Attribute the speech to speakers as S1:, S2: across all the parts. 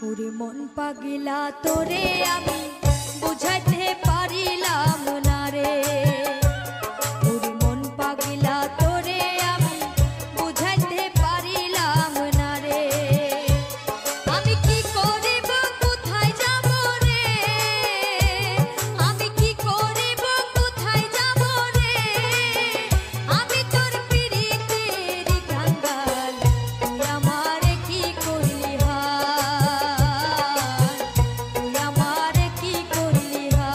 S1: ওরে মন পাগিলা তোরে আমি বুঝাইতে পারিলাম না রে। ওরে মন পাগিলা তোরে আমি বুঝাইতে পারিলাম না রে। আমি কি করিব কোথায় যাব রে, আমি কি করিব কোথায় যাব রে। আমি তোর পিরিতের কাঙ্গাল, তুই আমারে কি করলি হাল, তুই আমারে কি করলি হাল।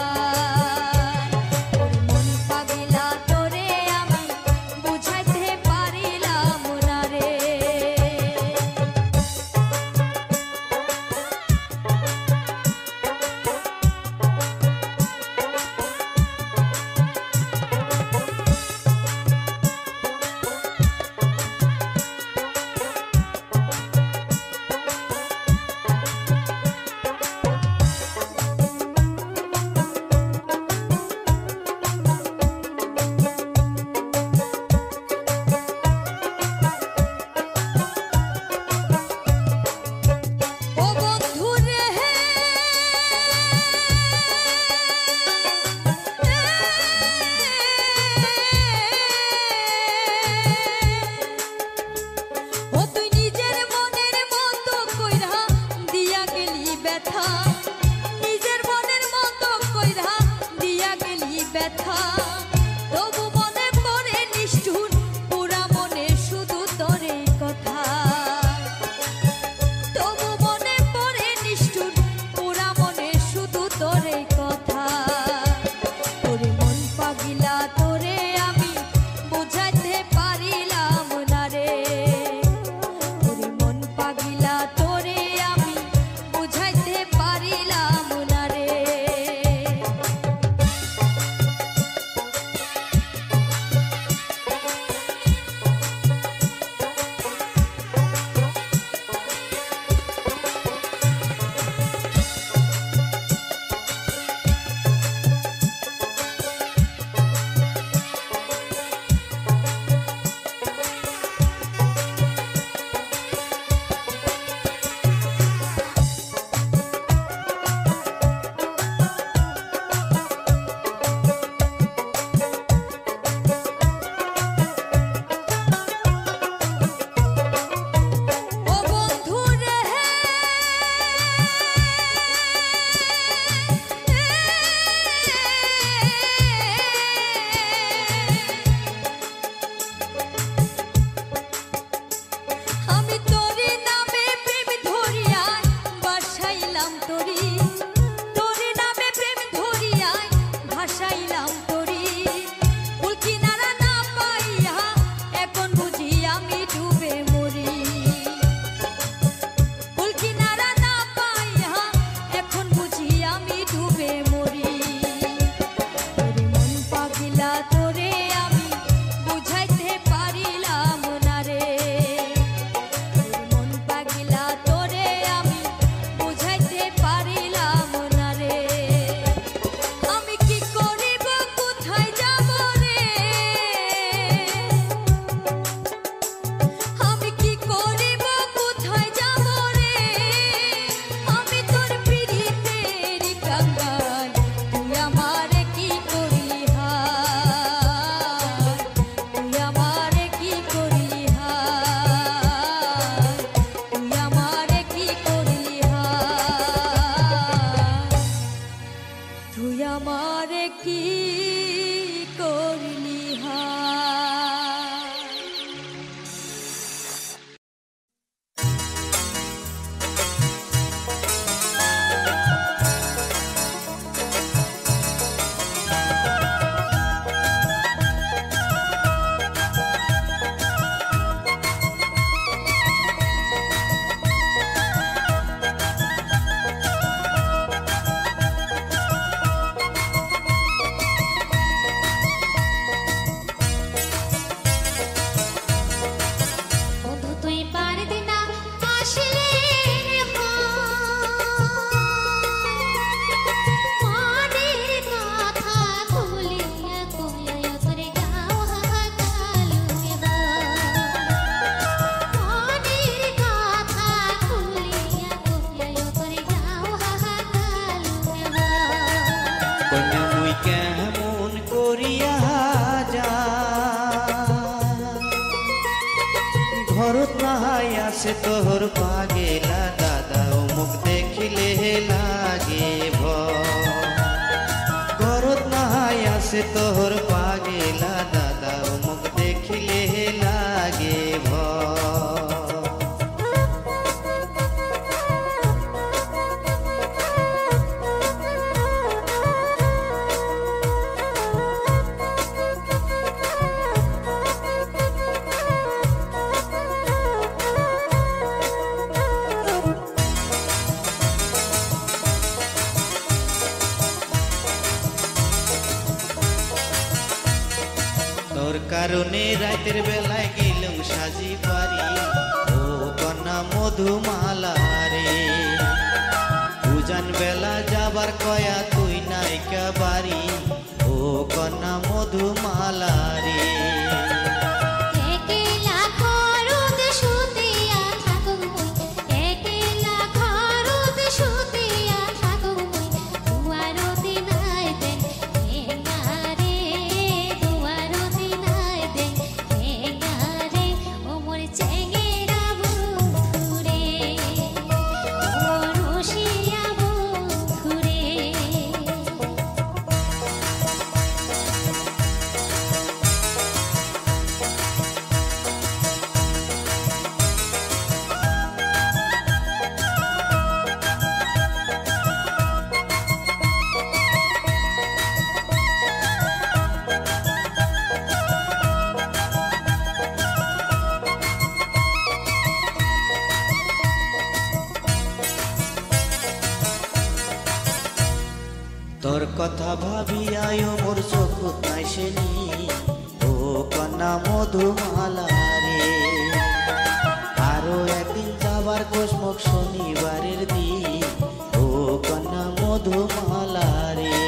S2: পাগেলা দাদা মুখ দেখিলে লাগে ভয় ঘরত নাহাই আছে তোর পাগেলা দাদা মুখ দেখিলে লাগে ভয় তোর কারণে রাতের বেলায় গেলুম সাজি পারি ও কন্যা মধুমালা রে পূজান বেলা যাবার কয়া তুই নাইকা বাড়ি ও কন্যা মধুমালা রে তোর কথা ভাবিয়ায় মোর চোখত নাই সেনি ও কন্যা মধুমালা রে আরো একদিন যাবার কোসমক শনিবারের দিন ও কন্যা মধুমালা রে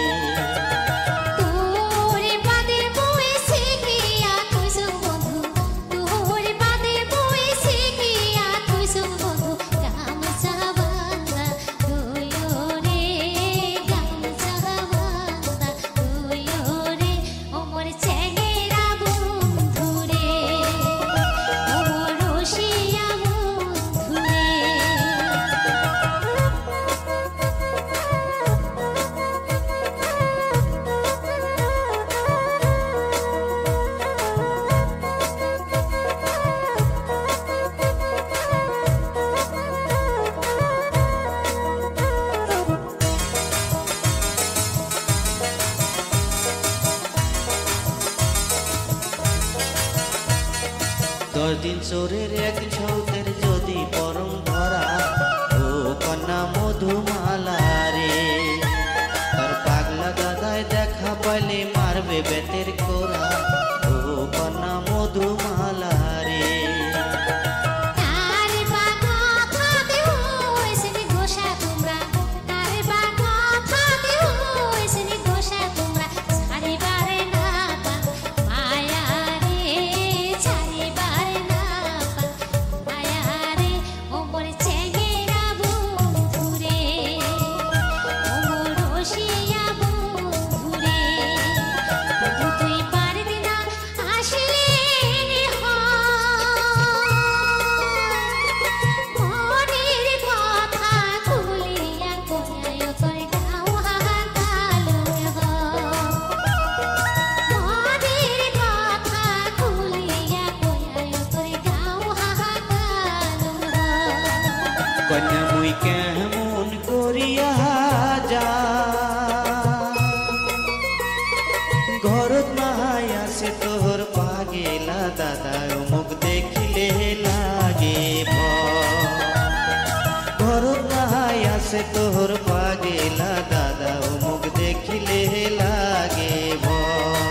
S2: দশ দিন চোরের একদিন সৌতের যদি পরম ধরা ও কন্যা মধুমালা রে তোর পাগলা দাদায় দেখা পাইলে মারবে বেতের কোরা ও কন্যা মধুমালা রে কন্যা মুই কেমন করিয়া যা ঘরত নাহাই আছে তোর পাগেলা দাদা মুখ দেখিলে লাগে ভয় ঘরত নাহাই আছে তোর পাগেলা দাদা মুখ দেখিলে লাগে ভয়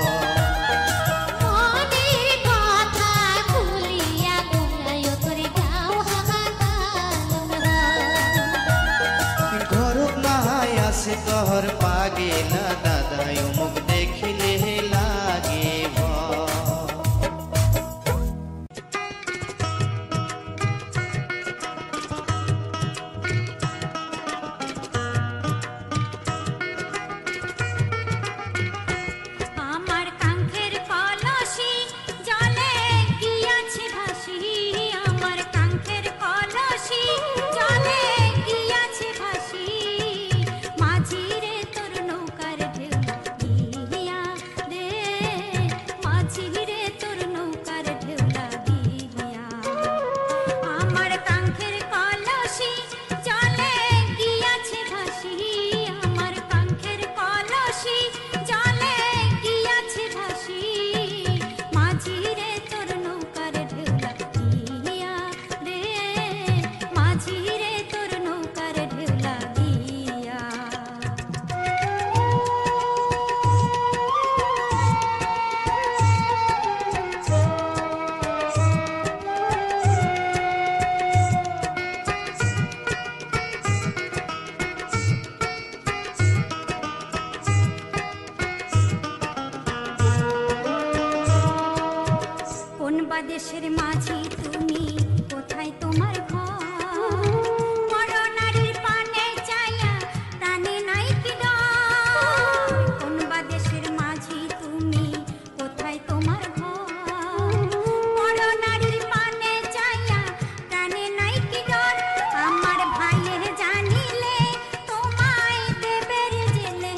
S2: से तोहर पागेला दादा मुख देखिले लागे
S1: জলে গিয়াছে ভাসি আমার কাঙ্ক্ষের কলসি
S3: দেশের মাঝি তুমি কোথায় তোমার ঘর বড় নারীর পানে চাইয়া প্রাণে নাই কি ডর কোন বা দেশের মাঝি তুমি কোথায় তোমার ঘর বড় নারীর পানে চাইয়া প্রাণে নাই কি ডর আমার ভাইয়ের জানিলে তোমায় দেবে রে জেলে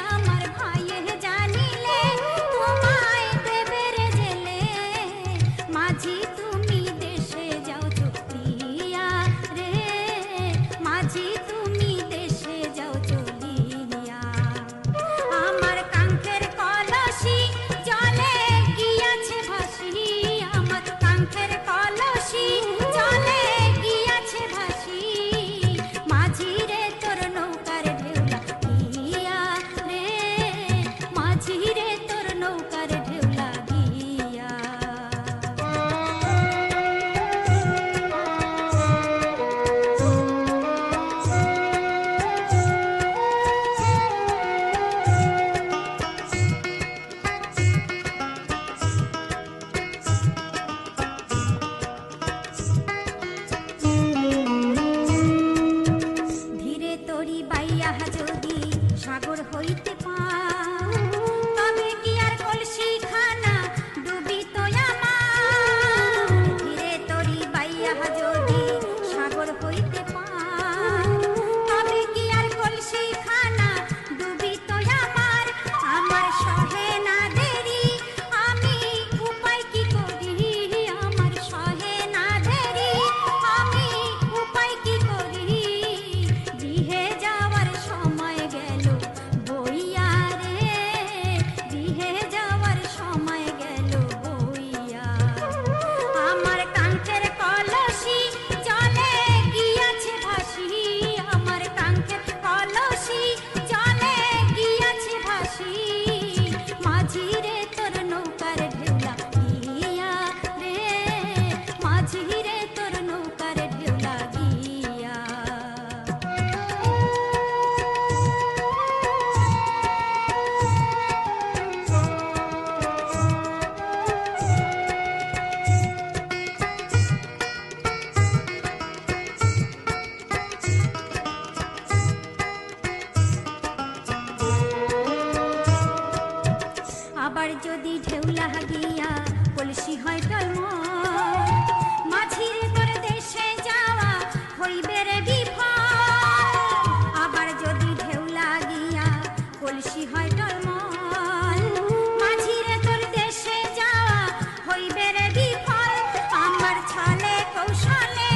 S3: আমার ভাইয়ের জানিলে তোমায় দেবে রে জেলে মাঝি তুমি দেশে যাও চলিয়া রে মাঝি তুমি দেশে যাও চলিয়া আমার কাঙ্ক্ষের কলসি জলে গিয়াছে ভাসি আমার কাঙ্ক্ষের কলসি জলে গিয়াছে ভাসি মাঝি রে তোর নৌকার ঢেউলা গিয়া রে মাঝি রে তোর নৌকার ঢেউলা গিয়া ধীরে তরি বাইয়া যদি সাগর হইতে পার তবে কি আর কলসি খানা ডুবিত আমার ধীরে তরি বাইয়া যদি সাগর হইতে পার তবে কি আর কলসি খানা ডুবিত আমার আমার সহে না দেরি আমি উপায় কি করি আমার সহে না দেরি আমি উপায় কি করি গৃহে যাওয়ার সময় গেল বইয়া রে গৃহে যাওয়ার সময় গেল বইয়া আমার কাঙ্ক্ষের কলসি জলে গিয়াছে ভাসি আমার কাঙ্ক্ষের কলসি জলে গিয়াছে ভাসি মাঝি রে তোর নৌকার ঢেউলা গিয়া রে মাঝি রে তোর নৌকার ঢেউলা গিয়া আবার যদি ঢেউলা গিয়া কলসি হয় টলমল মাঝিরে তোর দেশে যাওয়া হইবে রে বিফল আবার যদি ঢেউলা গিয়া কলসি হয় টলমল মাঝিরে তোর দেশে যাওয়া হইবে রে বিফল আমার ছলে কৌশলে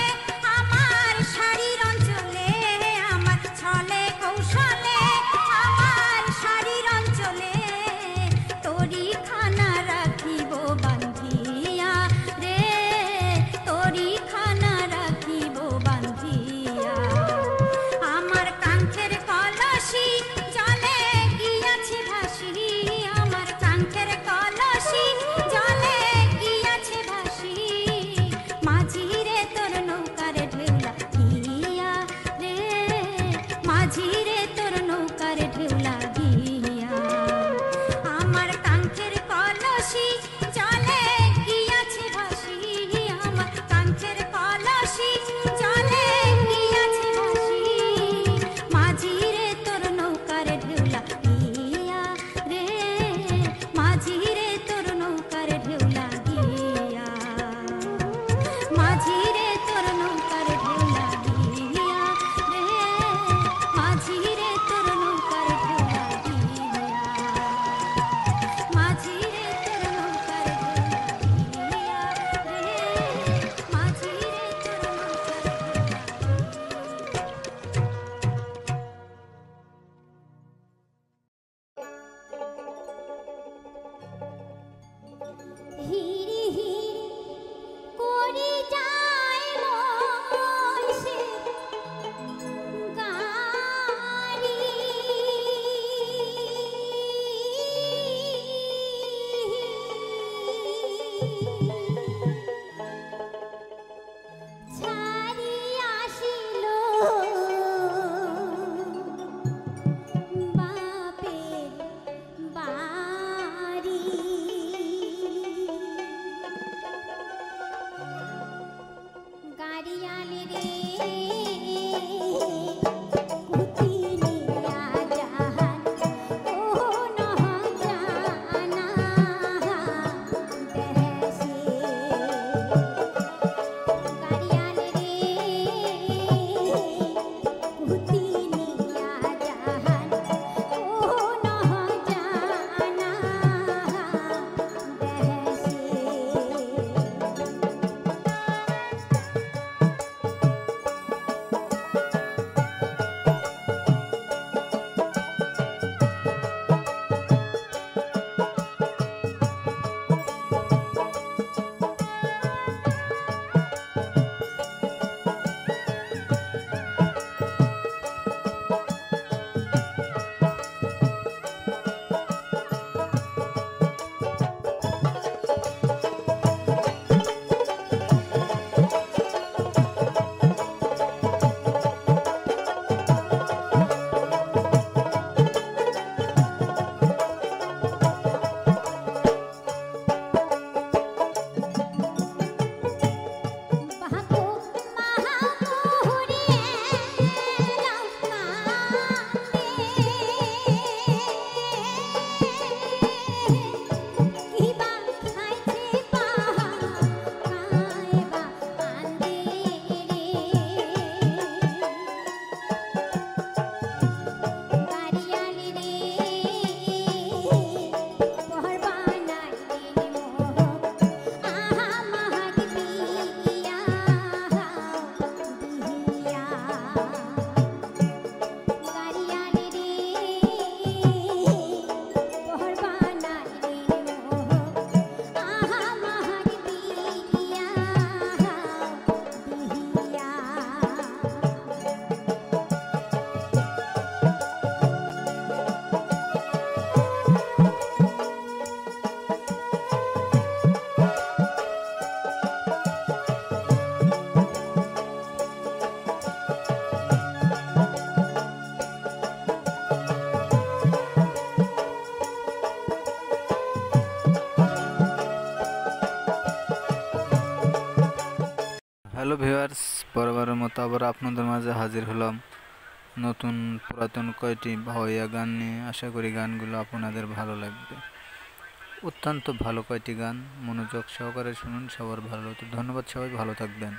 S3: আমার শাড়ির অঞ্চলে আমার ছলে কৌশলে আমার শাড়ির অঞ্চলে তোরি খানা রাখিব বান্ধিয়া রে তোরি খানা রাখিব বান্ধিয়া আমার কাঙ্ক্ষের কলসি জলে গিয়াছে ভাসি আমার কাঙ্ক্ষের কলসি জলে গিয়াছে ভাসি মাঝি রে তোর নৌকার ঢেউলা গিয়া রে মাঝি রে তোর নৌকার ঢেউলা গিয়া আমার কাঙ্ক্ষের কলসি জলে গিয়াছে ভাসি আমার কাঙ্ক্ষের কলসি জলে গিয়াছে ভাসি মাঝি রে তোর নৌকার ঢেউলা গিয়া রে মাঝি রে তোর নৌকার ঢেউলা গিয়া মাঝি রে তোর নৌকার ঢেউলা গিয়া রে মাঝি রে
S4: প্রথমবারের মতো আবার আপনাদের মাঝে হাজির হলাম নতুন পুরাতন কয়টি ভাওয়াইয়া গান নিয়ে। আশা করি গানগুলো আপনাদের ভালো লাগবে। অত্যন্ত ভালো কয়টি গান, মনোযোগ সহকারে শুনুন, সবার ভালো হতো। ধন্যবাদ, সবাই ভালো থাকবেন।